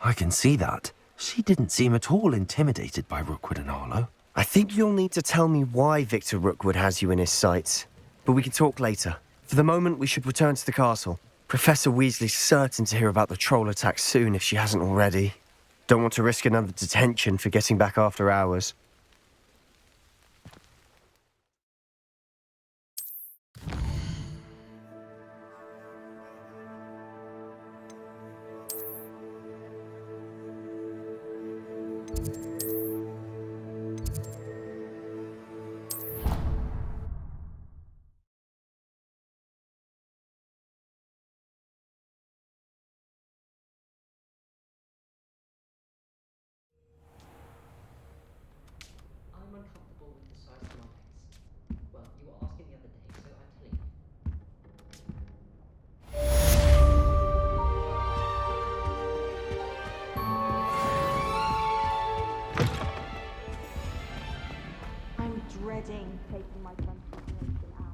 I can see that. She didn't seem at all intimidated by Rookwood and Arlo. I think you'll need to tell me why Victor Rookwood has you in his sights. But we can talk later. For the moment, we should return to the castle. Professor Weasley's certain to hear about the troll attack soon if she hasn't already. Don't want to risk another detention for getting back after hours. I'm uncomfortable with the size of my legs. Well, you were asking the other day, so I'm telling you. I'm dreading taking my son to the Nathan out.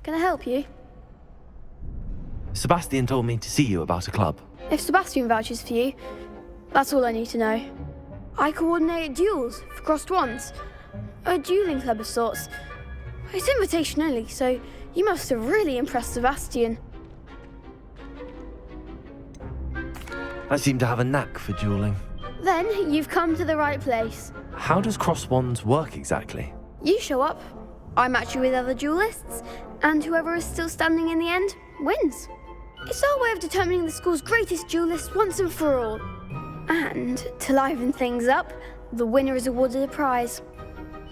Can I help you? Sebastian told me to see you about a club. If Sebastian vouches for you, that's all I need to know. I coordinate duels for crossed wands. A dueling club of sorts. It's invitation only, so you must have really impressed Sebastian. I seem to have a knack for dueling. Then you've come to the right place. How does cross wands work exactly? You show up, I match you with other duelists, and whoever is still standing in the end wins. It's our way of determining the school's greatest duelist once and for all. And to liven things up, the winner is awarded a prize.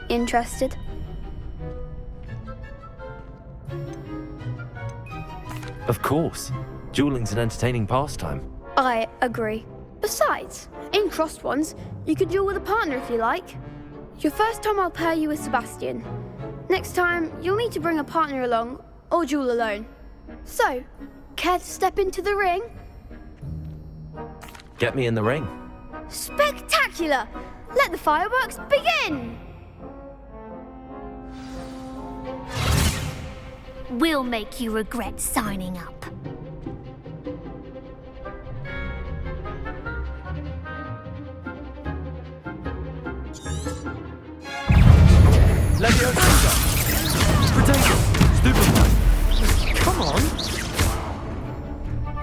Interested? Of course. Dueling's an entertaining pastime. I agree. Besides, in crossed ones, you can duel with a partner if you like. Your first time I'll pair you with Sebastian. Next time, you'll need to bring a partner along, or duel alone. So, care to step into the ring? Get me in the ring. Spectacular! Let the fireworks begin! We'll make you regret signing up. Leviosa! Potato! Stupid! Come on!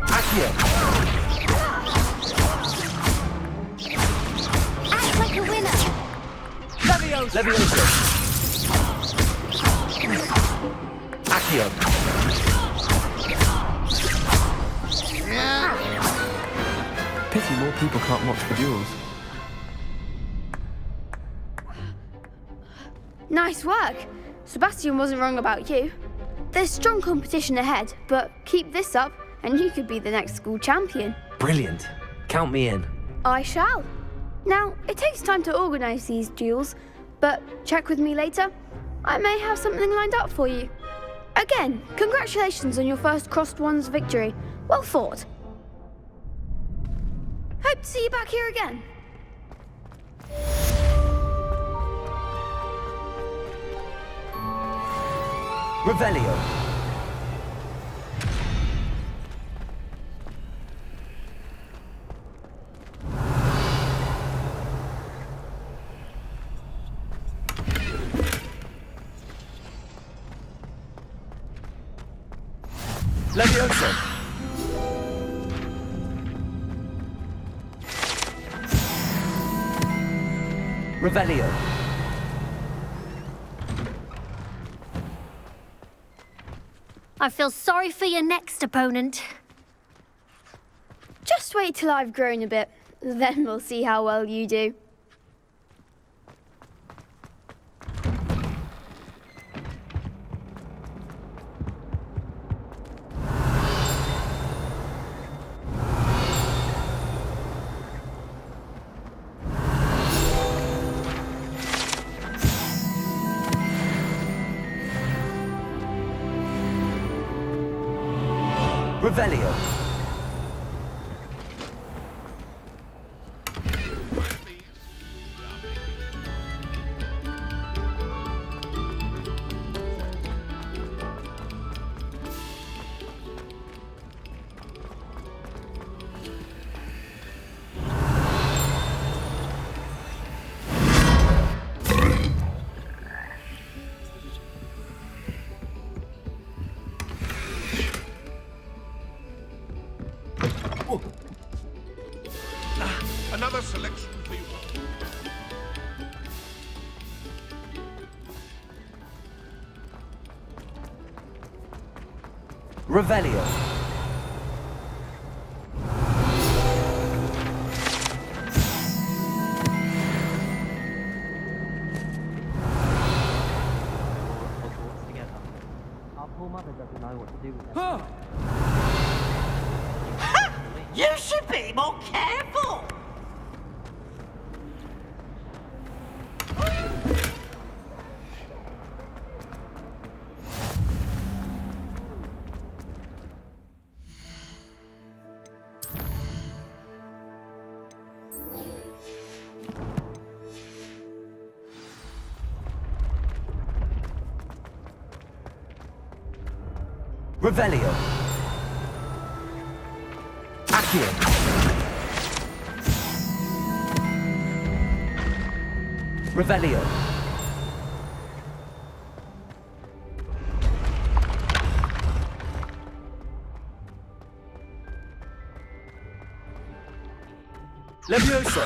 Accio! Act like a winner. Leviosa! Accio! Pity more people can't watch the duels. Nice work. Sebastian wasn't wrong about you. There's strong competition ahead, but keep this up and you could be the next school champion. Brilliant. Count me in. I shall. Now, it takes time to organise these duels, but check with me later. I may have something lined up for you. Again, congratulations on your first Crossed Ones victory. Well fought. Hope to see you back here again. Revelio. Levioso. Revelio. I feel sorry for your next opponent. Just wait till I've grown a bit, then we'll see how well you do. Revelio. Another selection for you. Revelio. Hogwarts together. Our poor mother doesn't know what to do with her. You should be more careful! Revelio. Accio. Revelio. Levioso.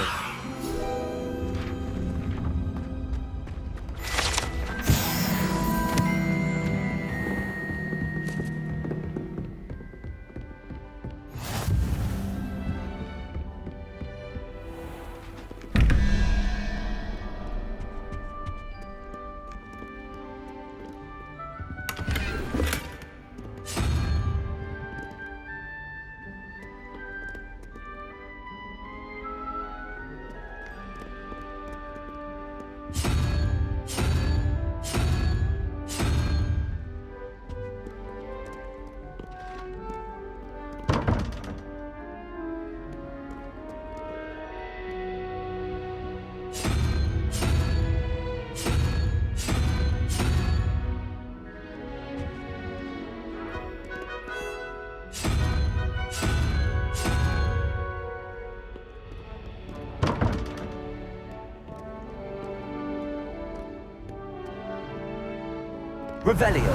Revelio.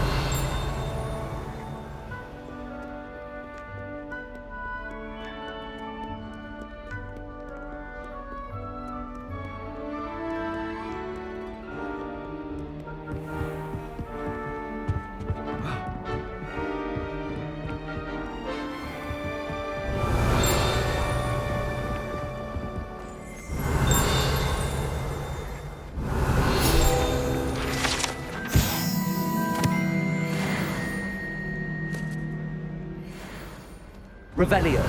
Revelio.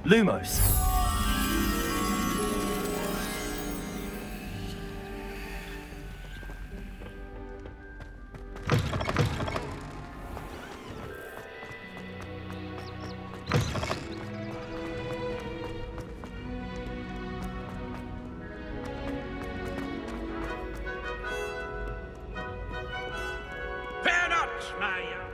Lumos. Fear not, my young.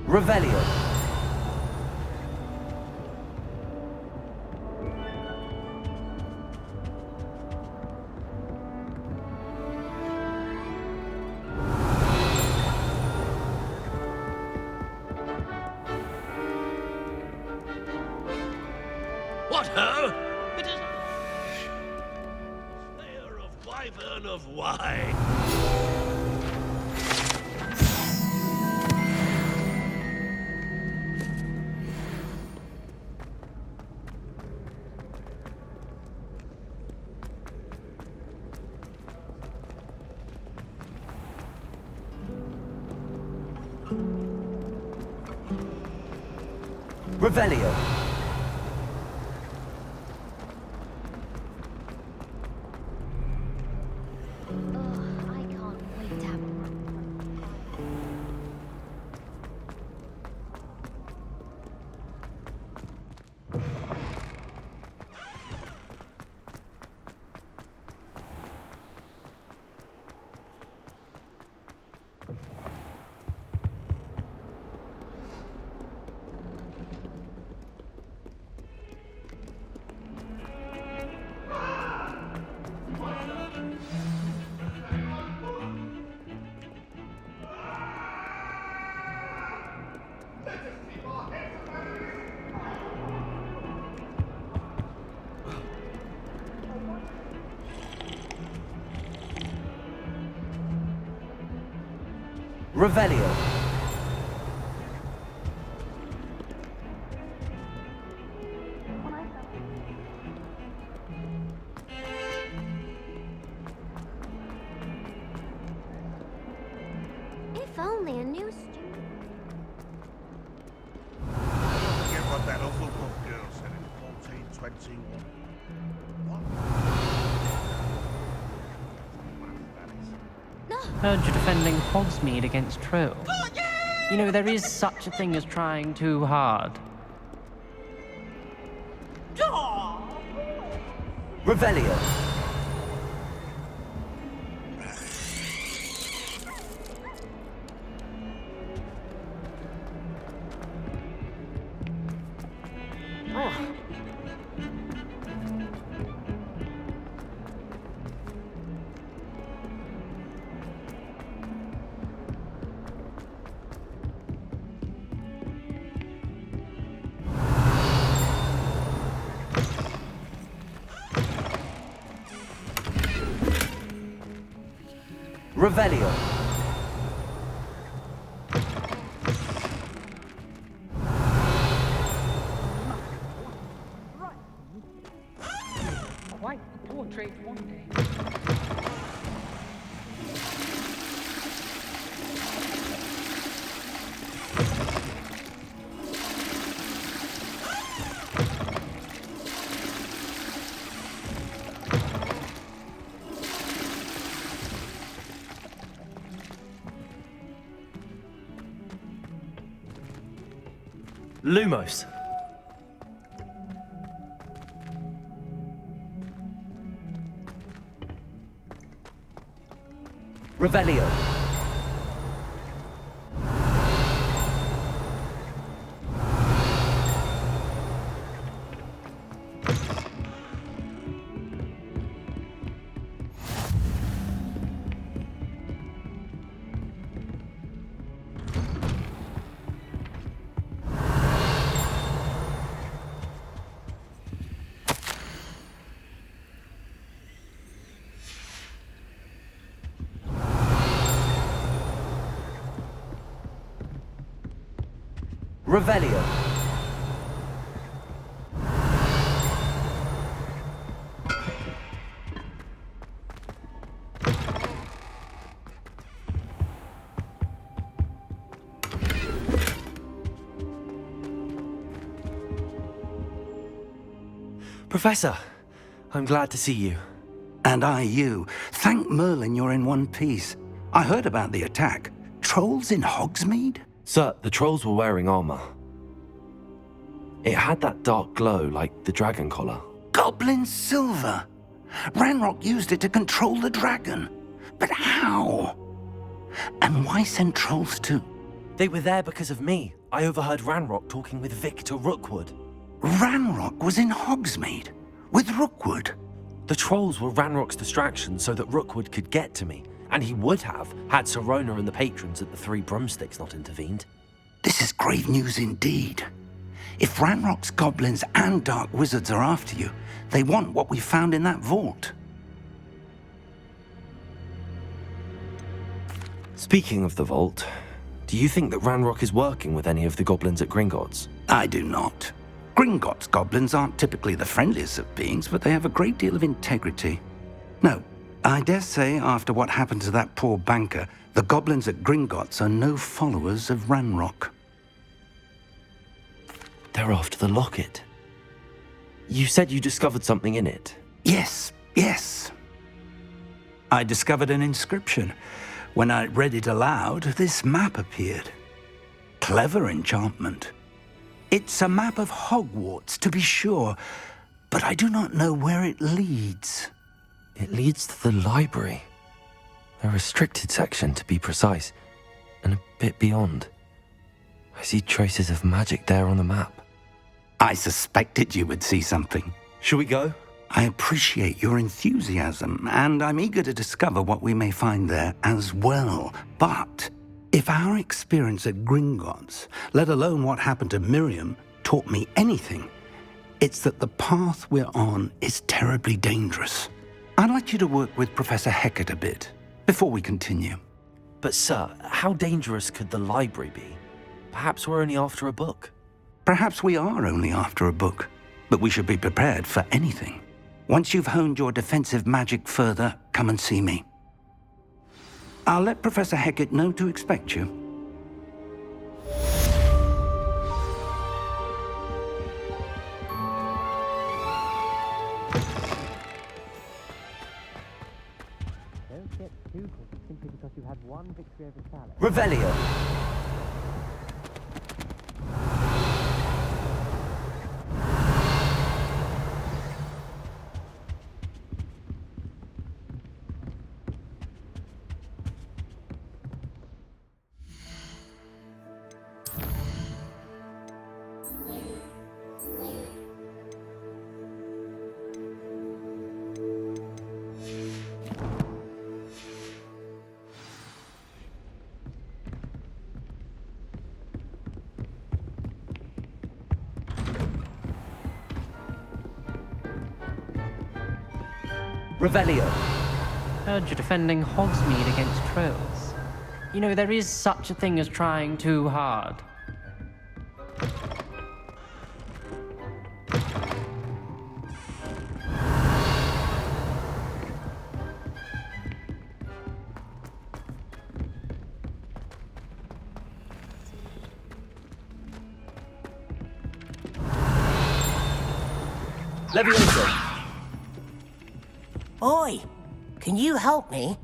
Revelio. What ho? It is Slayer of Wyvern of Wine. Revelio. I can't wait to have Revelio. If only a new student. Forget what that awful book girl said in 1421. What? Heard you're defending Hogsmeade against trolls. You know, there is such a thing as trying too hard. Revelio. Revelio. Quite the portrait one day. Lumos. Revelio. Revelio. Professor, I'm glad to see you. And I you. Thank Merlin you're in one piece. I heard about the attack. Trolls in Hogsmeade? Sir, the trolls were wearing armor. It had that dark glow like the dragon collar. Goblin silver. Ranrock used it to control the dragon. But how? And why send trolls too? They were there because of me. I overheard Ranrock talking with Victor Rookwood. Ranrock was in Hogsmeade? With Rookwood? The trolls were Ranrock's distraction so that Rookwood could get to me, and he would have had Sirona and the patrons at the Three Broomsticks not intervened. This is grave news indeed. If Ranrock's goblins and dark wizards are after you, they want what we found in that vault. Speaking of the vault, do you think that Ranrock is working with any of the goblins at Gringotts? I do not. Gringotts goblins aren't typically the friendliest of beings, but they have a great deal of integrity. No, I dare say after what happened to that poor banker, the goblins at Gringotts are no followers of Ranrock. They're after the locket. You said you discovered something in it. Yes. I discovered an inscription. When I read it aloud, this map appeared. Clever enchantment. It's a map of Hogwarts, to be sure, but I do not know where it leads. It leads to the library. The restricted section, to be precise, and a bit beyond. I see traces of magic there on the map. I suspected you would see something. Shall we go? I appreciate your enthusiasm, and I'm eager to discover what we may find there as well. But if our experience at Gringotts, let alone what happened to Miriam, taught me anything, it's that the path we're on is terribly dangerous. I'd like you to work with Professor Hecat a bit before we continue. But sir, how dangerous could the library be? Perhaps we're only after a book. Perhaps we are only after a book, but we should be prepared for anything. Once you've honed your defensive magic further, come and see me. I'll let Professor Hecat know to expect you. Don't get too cocky simply because you had one victory over Salad. Revelio! Revelio. Heard you're defending Hogsmeade against trolls. You know, there is such a thing as trying too hard. Leviosa! Oi, can you help me?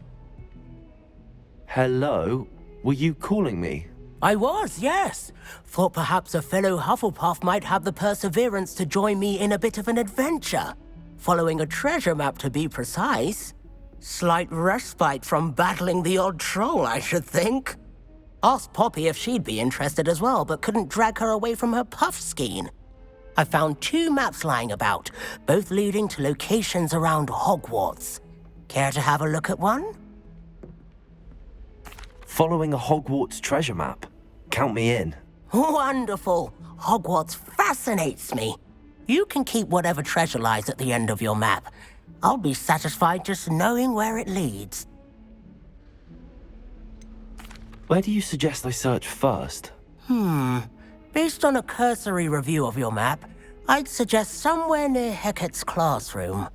Hello? Were you calling me? I was, yes. Thought perhaps a fellow Hufflepuff might have the perseverance to join me in a bit of an adventure. Following a treasure map, to be precise. Slight respite from battling the odd troll, I should think. Asked Poppy if she'd be interested as well, but couldn't drag her away from her puff skein. I found 2 maps lying about, both leading to locations around Hogwarts. Care to have a look at one? Following a Hogwarts treasure map? Count me in. Wonderful. Hogwarts fascinates me. You can keep whatever treasure lies at the end of your map. I'll be satisfied just knowing where it leads. Where do you suggest I search first? Based on a cursory review of your map, I'd suggest somewhere near Hecat's classroom.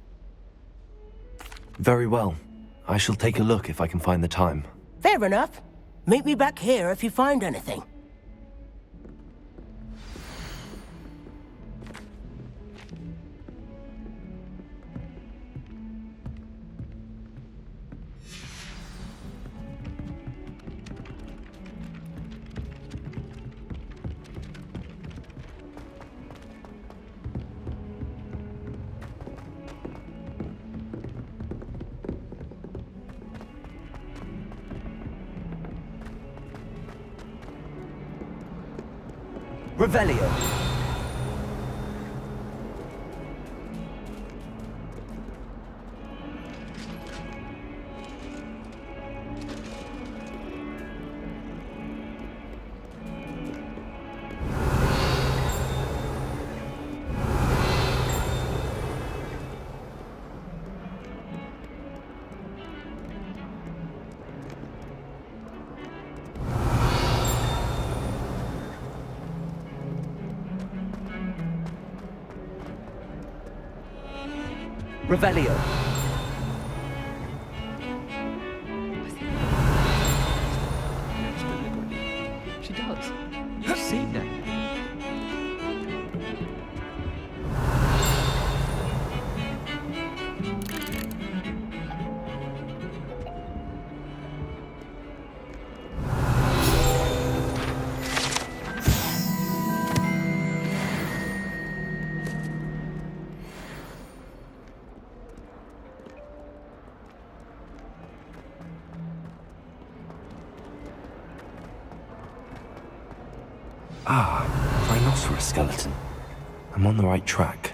Very well. I shall take a look if I can find the time. Fair enough. Meet me back here if you find anything. Revelio. Revelio. She does. You see that? Ah, rhinoceros skeleton. I'm on the right track.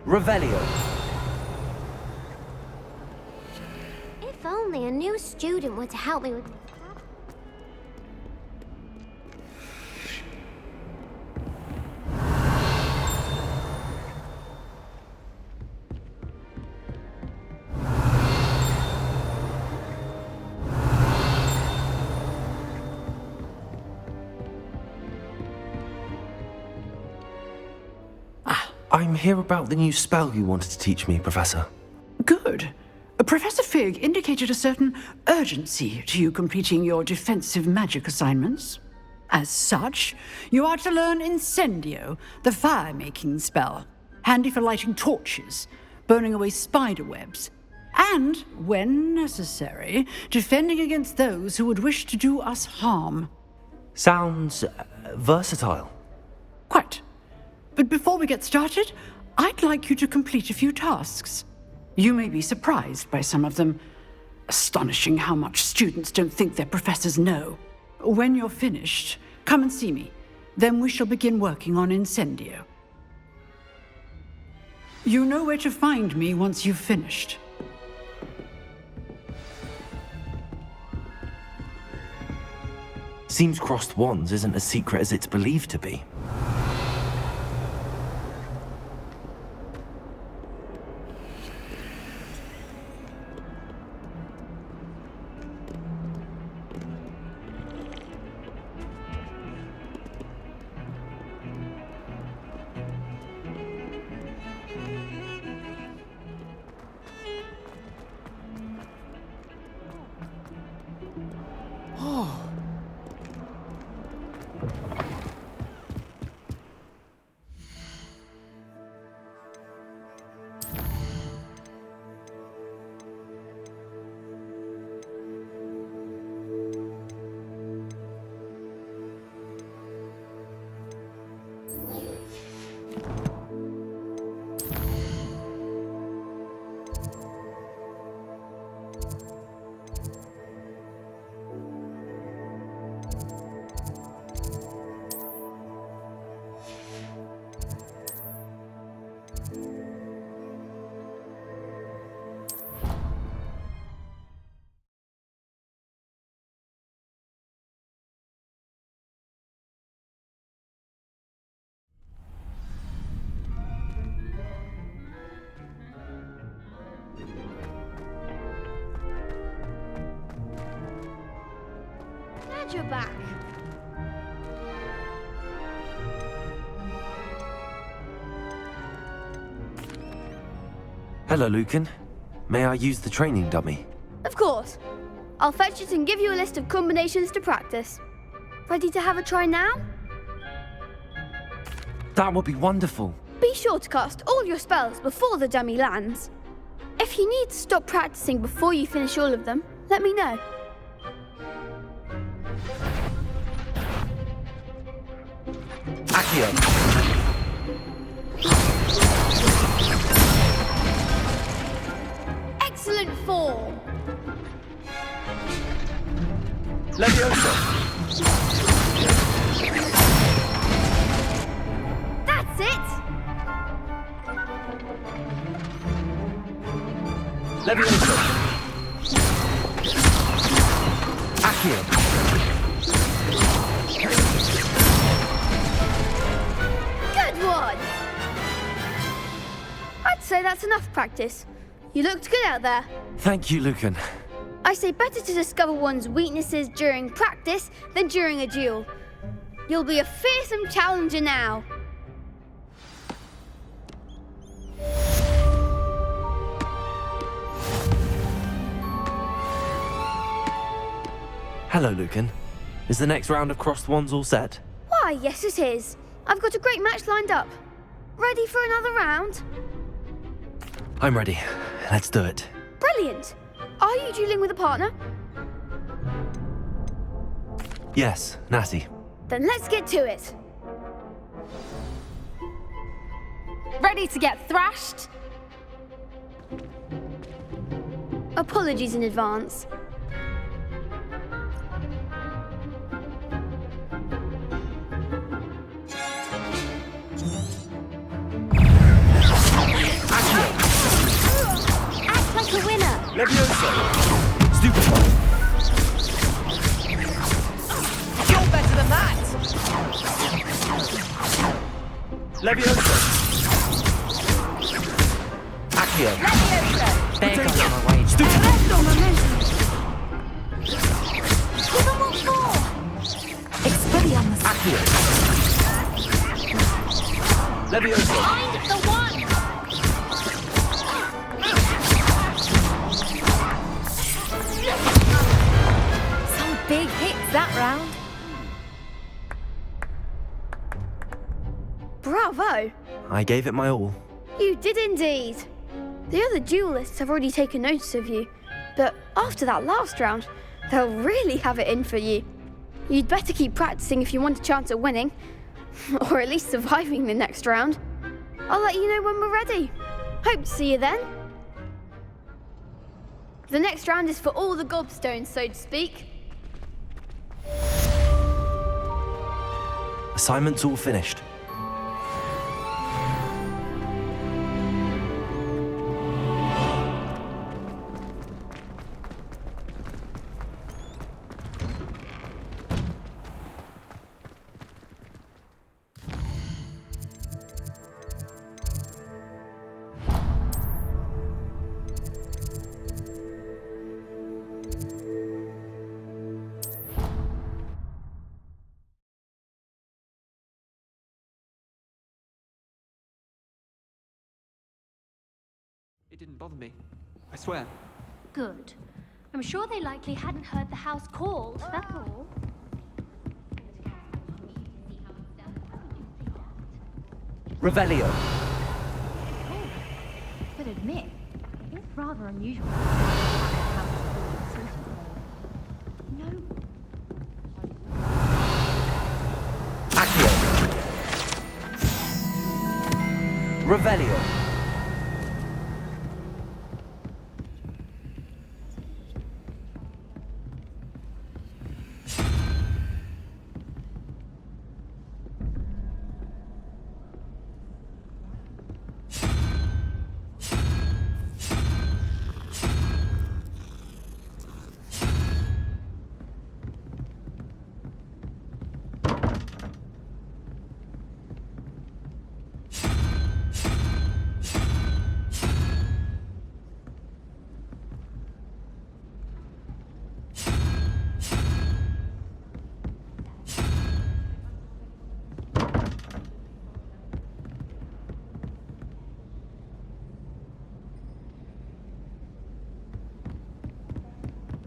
Revelio. If only a new student were to help me with this. I'm here about the new spell you wanted to teach me, Professor. Good. Professor Fig indicated a certain urgency to you completing your defensive magic assignments. As such, you are to learn Incendio, the fire-making spell, handy for lighting torches, burning away spider webs, and, when necessary, defending against those who would wish to do us harm. Sounds versatile. Quite. But before we get started, I'd like you to complete a few tasks. You may be surprised by some of them. Astonishing how much students don't think their professors know. When you're finished, come and see me. Then we shall begin working on Incendio. You know where to find me once you've finished. Seems crossed wands isn't as secret as it's believed to be. Glad you're back. Hello, Lucan. May I use the training dummy? Of course. I'll fetch it and give you a list of combinations to practice. Ready to have a try now? That would be wonderful. Be sure to cast all your spells before the dummy lands. If you need to stop practicing before you finish all of them, let me know. Accio. Excellent form. Leviosa! That's it! Leviosa! Accio! Good one! I'd say that's enough practice. You looked good out there. Thank you, Lucan. I say better to discover one's weaknesses during practice than during a duel. You'll be a fearsome challenger now. Hello, Lucan. Is the next round of Crossed Wands all set? Why, yes it is. I've got a great match lined up. Ready for another round? I'm ready. Let's do it. Brilliant. Are you dueling with a partner? Yes, Natty. Then let's get to it. Ready to get thrashed? Apologies in advance. Act like a winner. Leviosa! Stupefy! You're better than that! Leviosa! Accio! Leviosa! There goes my way. Stupefy! Give them what for? Expelliarmus! Accio! Leviosa! Find the one! Some big hits that round. Bravo! I gave it my all. You did indeed. The other duelists have already taken notice of you, but after that last round, they'll really have it in for you. You'd better keep practicing if you want a chance at winning, or at least surviving the next round. I'll let you know when we're ready. Hope to see you then. The next round is for all the gobstones, so to speak. Assignment's all finished. It didn't bother me. I swear. Good. I'm sure they likely hadn't heard the house called, that's all. Revelio. But admit, it's rather unusual. No. Accio. Revelio.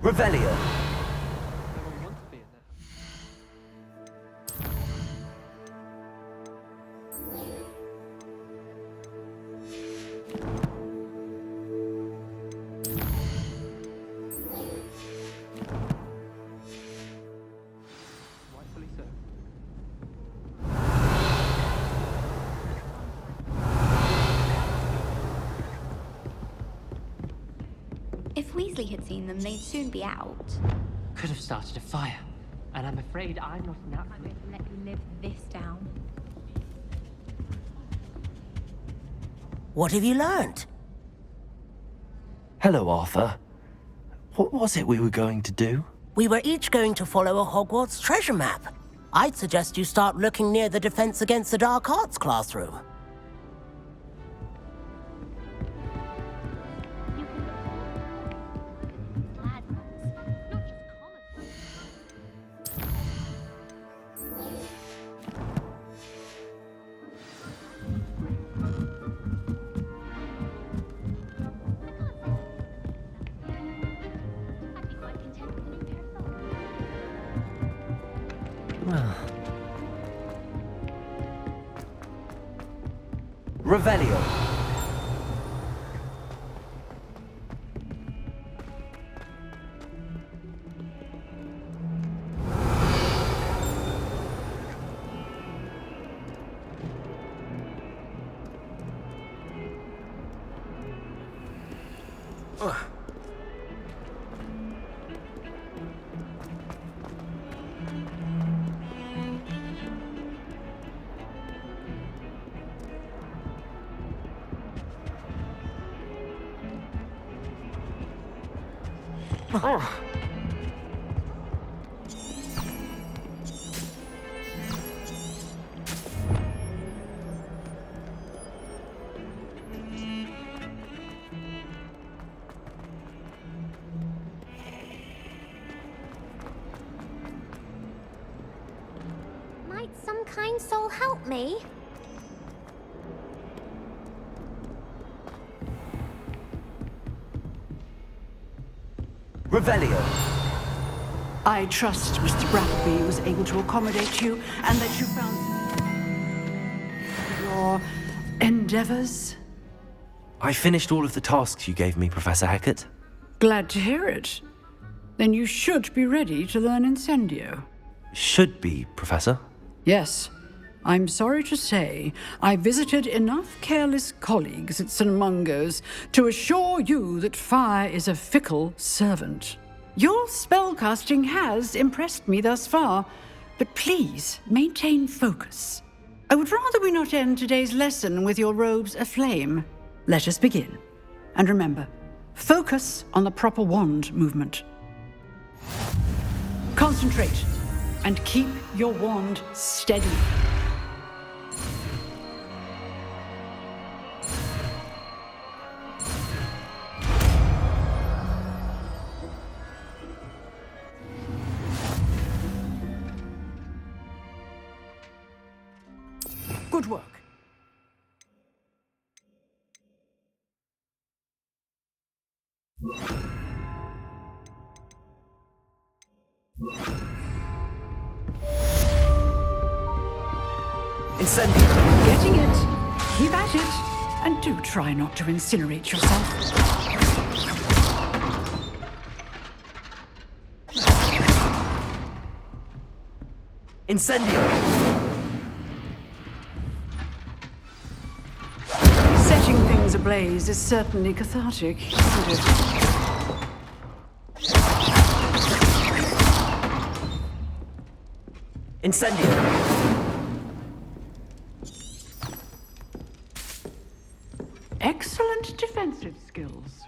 Revelio. No one wants to be in there. Rightfully so. If Weasley had seen them, they'd soon be out. could have started a fire, and I'm afraid I'm not I'm naturally. going to let you live this down. What have you learned? Hello, Arthur. What was it we were going to do? We were each going to follow a Hogwarts treasure map. I'd suggest you start looking near the Defense Against the Dark Arts classroom. You can look glad ones, not just common ones. I'd be quite content with a new pair of socks. Revelio. Might some kind soul help me? Revelio. I trust Mr. Brackby was able to accommodate you and that you found your endeavors. I finished all of the tasks you gave me, Professor Hecat. Glad to hear it. Then you should be ready to learn Incendio. Should be, Professor. Yes. I'm sorry to say, I visited enough careless colleagues at St. Mungo's to assure you that fire is a fickle servant. Your spellcasting has impressed me thus far, but please maintain focus. I would rather we not end today's lesson with your robes aflame. Let us begin. And remember, focus on the proper wand movement. Concentrate and keep your wand steady. Good work. Incendio. Getting it. Keep at it. And do try not to incinerate yourself. Incendio. Setting things ablaze is certainly cathartic, isn't it? Incendio. Excellent defensive skills.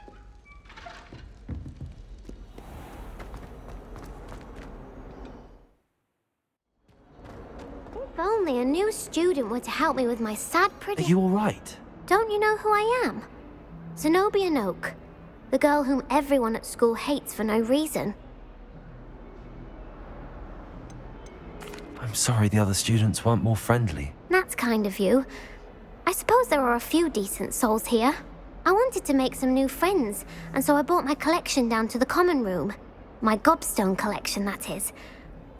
If only a new student were to help me with my sad Are you all right? Don't you know who I am? Zenobia Noak, the girl whom everyone at school hates for no reason. I'm sorry the other students weren't more friendly. That's kind of you. I suppose there are a few decent souls here. I wanted to make some new friends, and so I brought my collection down to the common room. My gobstone collection, that is.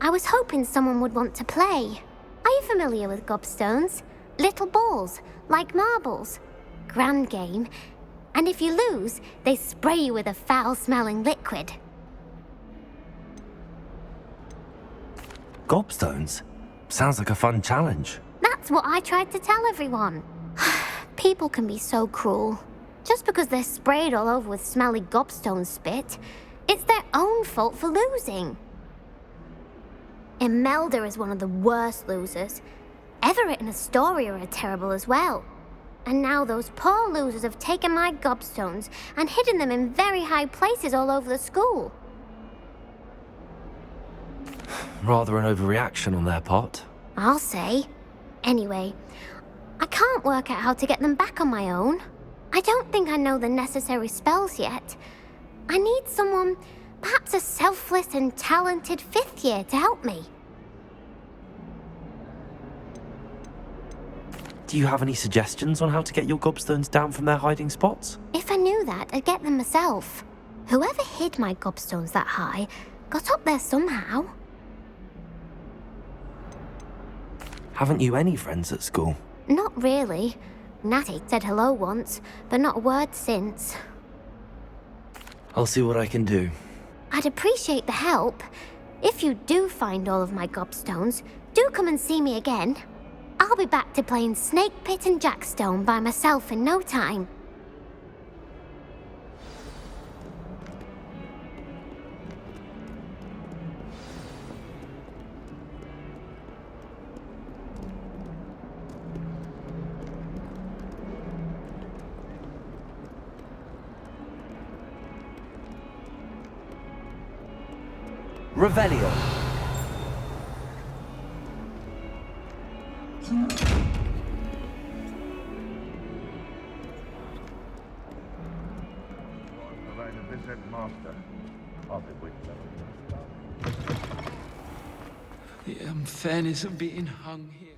I was hoping someone would want to play. Are you familiar with gobstones? Little balls, like marbles. Grand game. And if you lose, they spray you with a foul-smelling liquid. Gobstones? Sounds like a fun challenge. That's what I tried to tell everyone. People can be so cruel. Just because they're sprayed all over with smelly gobstone spit, it's their own fault for losing. Imelda is one of the worst losers. Everett and Astoria are terrible as well. And now those poor losers have taken my gobstones and hidden them in very high places all over the school. Rather an overreaction on their part. I'll say. Anyway, I can't work out how to get them back on my own. I don't think I know the necessary spells yet. I need someone, perhaps a selfless and talented 5th year to help me. Do you have any suggestions on how to get your gobstones down from their hiding spots? If I knew that, I'd get them myself. Whoever hid my gobstones that high got up there somehow. Haven't you any friends at school? Not really. Natty said hello once, but not a word since. I'll see what I can do. I'd appreciate the help. If you do find all of my gobstones, do come and see me again. I'll be back to playing Snake Pit and Jackstone by myself in no time. Revelio. Master. I'll be with you. The unfairness of being hung here.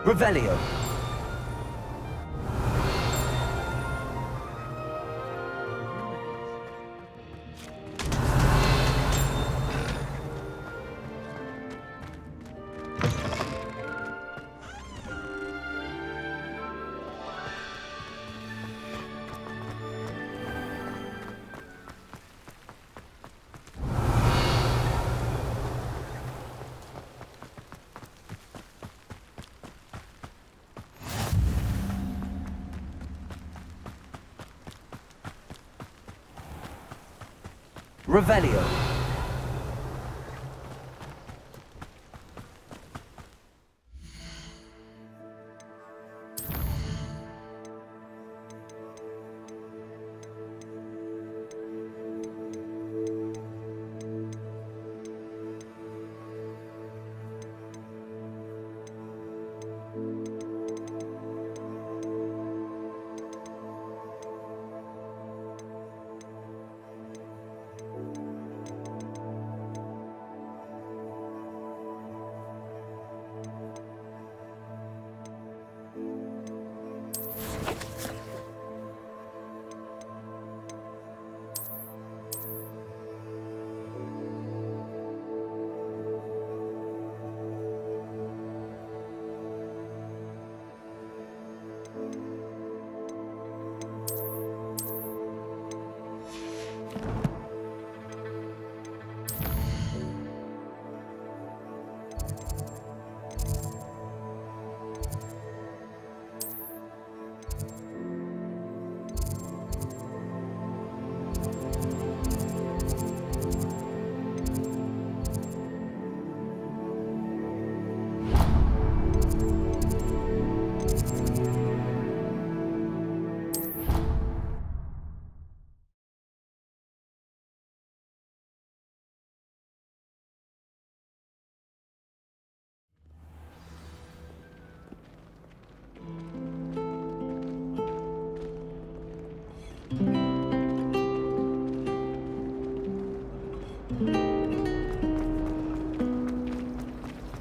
Revelio. Revelio.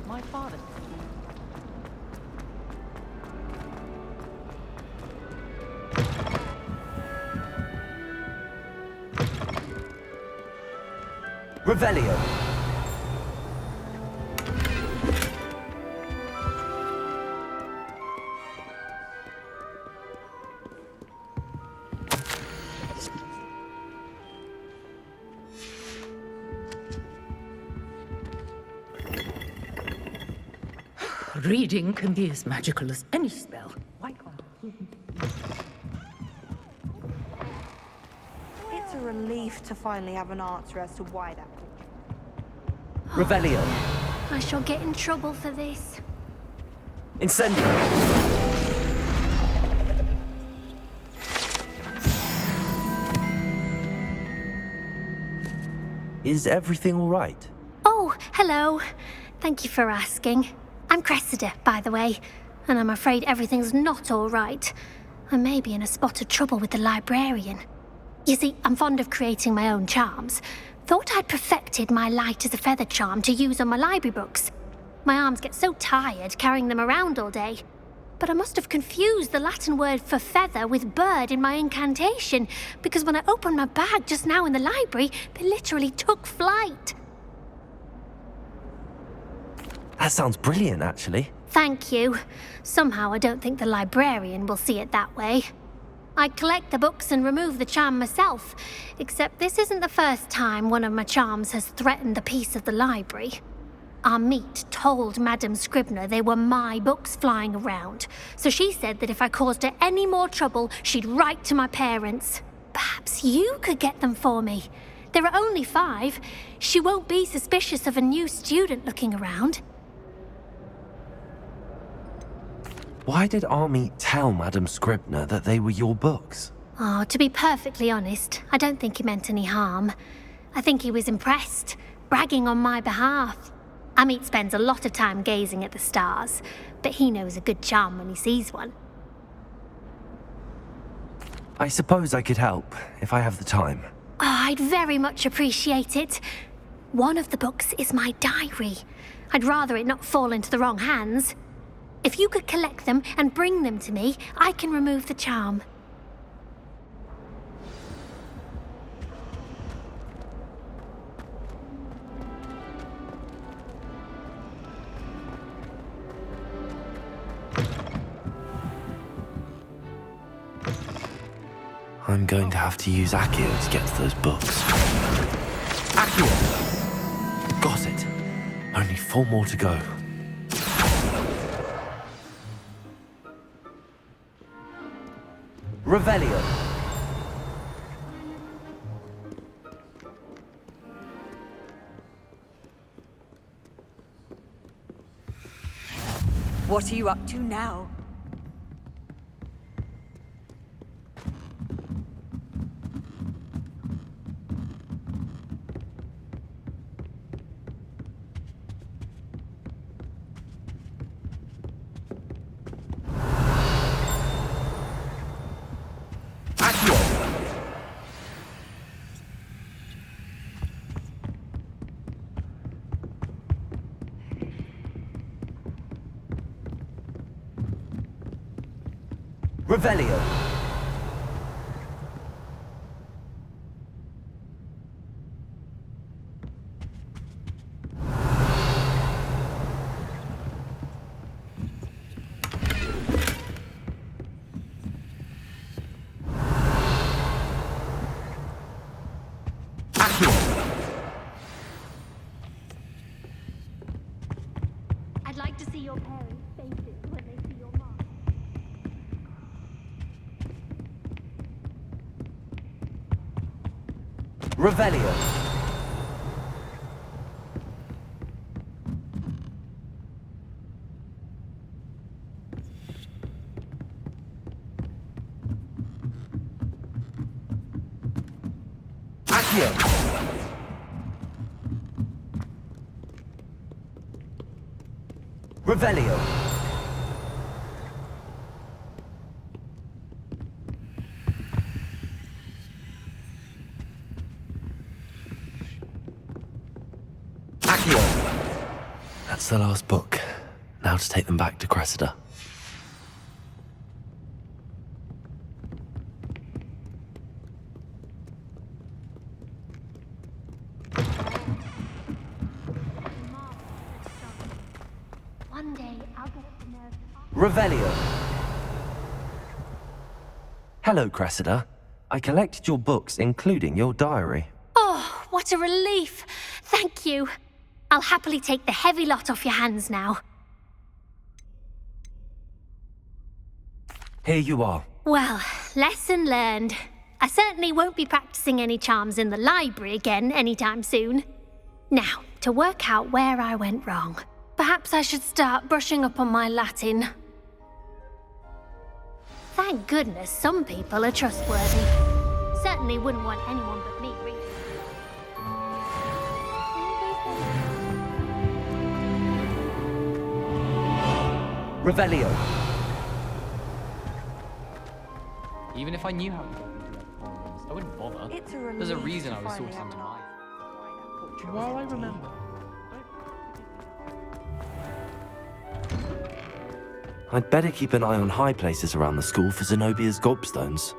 My father. Revelio. Reading can be as magical as any spell. Why can't It's a relief to finally have an answer as to why that. Revelio. I shall get in trouble for this. Incendio. Is everything all right? Oh, hello. Thank you for asking. I'm Cressida, by the way, and I'm afraid everything's not all right. I may be in a spot of trouble with the librarian. You see, I'm fond of creating my own charms. Thought I'd perfected my light as a feather charm to use on my library books. My arms get so tired carrying them around all day. But I must have confused the Latin word for feather with bird in my incantation, because when I opened my bag just now in the library, they literally took flight. That sounds brilliant, actually. Thank you. Somehow I don't think the librarian will see it that way. I collect the books and remove the charm myself, except this isn't the first time one of my charms has threatened the peace of the library. Our meet told Madame Scribner they were my books flying around, so she said that if I caused her any more trouble, she'd write to my parents. Perhaps you could get them for me. There are only 5. She won't be suspicious of a new student looking around. Why did Army tell Madame Scribner that they were your books? Oh, to be perfectly honest, I don't think he meant any harm. I think he was impressed, bragging on my behalf. Amit spends a lot of time gazing at the stars, but he knows a good charm when he sees one. I suppose I could help, if I have the time. Oh, I'd very much appreciate it. One of the books is my diary. I'd rather it not fall into the wrong hands. If you could collect them and bring them to me, I can remove the charm. I'm going to have to use Accio to get to those books. Accio! Got it. Only 4 more to go. Revelio. What are you up to now? Revelio. I'd like to see your parents' faces when they see your mark. Revelio. Accio. Revelio. That's the last book. Now to take them back to Cressida. One day I'll get the nerve. Revelio. Hello, Cressida. I collected your books, including your diary. Oh, what a relief. Thank you. I'll happily take the heavy lot off your hands now. Here you are. Well, lesson learned. I certainly won't be practicing any charms in the library again anytime soon. Now, to work out where I went wrong. Perhaps I should start brushing up on my Latin. Thank goodness some people are trustworthy. Certainly wouldn't want anyone but me reading. Revelio. Even if I knew how to get into their problems, I wouldn't bother. It's a There's a relief reason to I was finally sorted have into an life. art. Well, I remember. I'd better keep an eye on high places around the school for Zenobia's gobstones.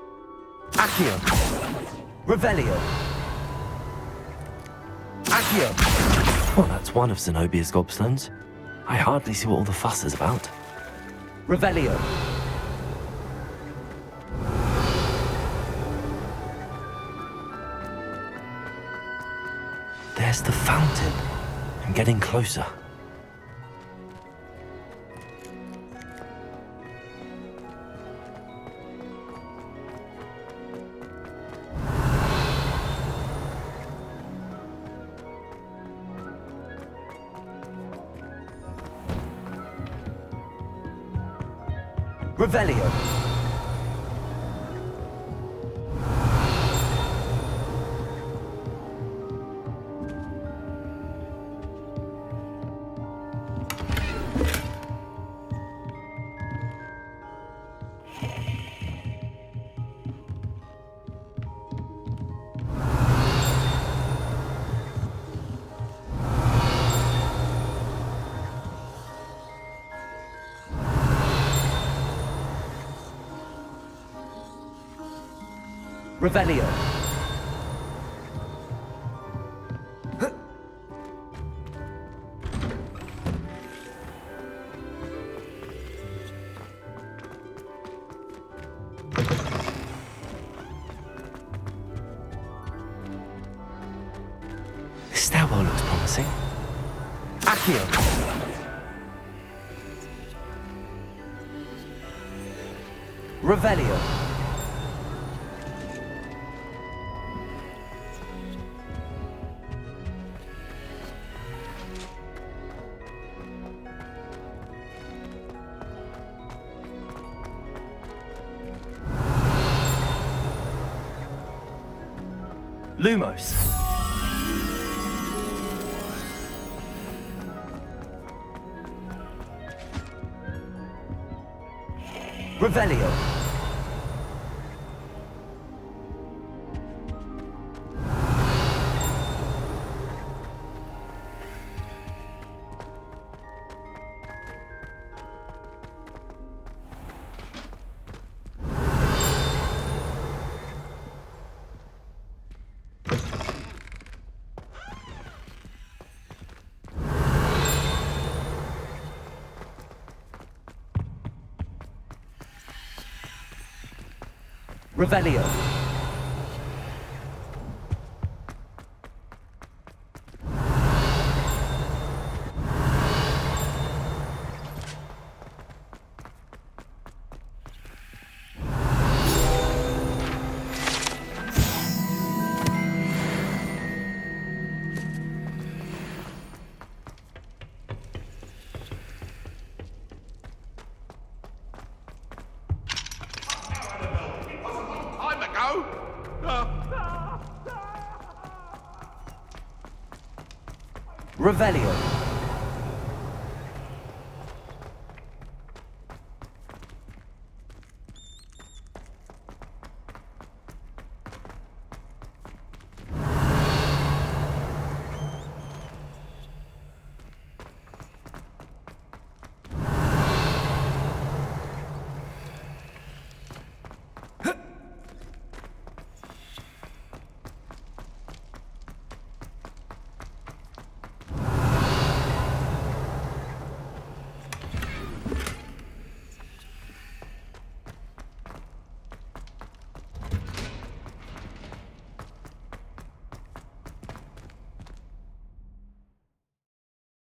Accio! Revelio! Accio! Well, that's one of Zenobia's gobstones. I hardly see what all the fuss is about. Revelio! There's the fountain. I'm getting closer. Revelio. Revelio. This stairwell looks promising. Accio. Revelio. Lumos. Revelio. Revelio. Revelio.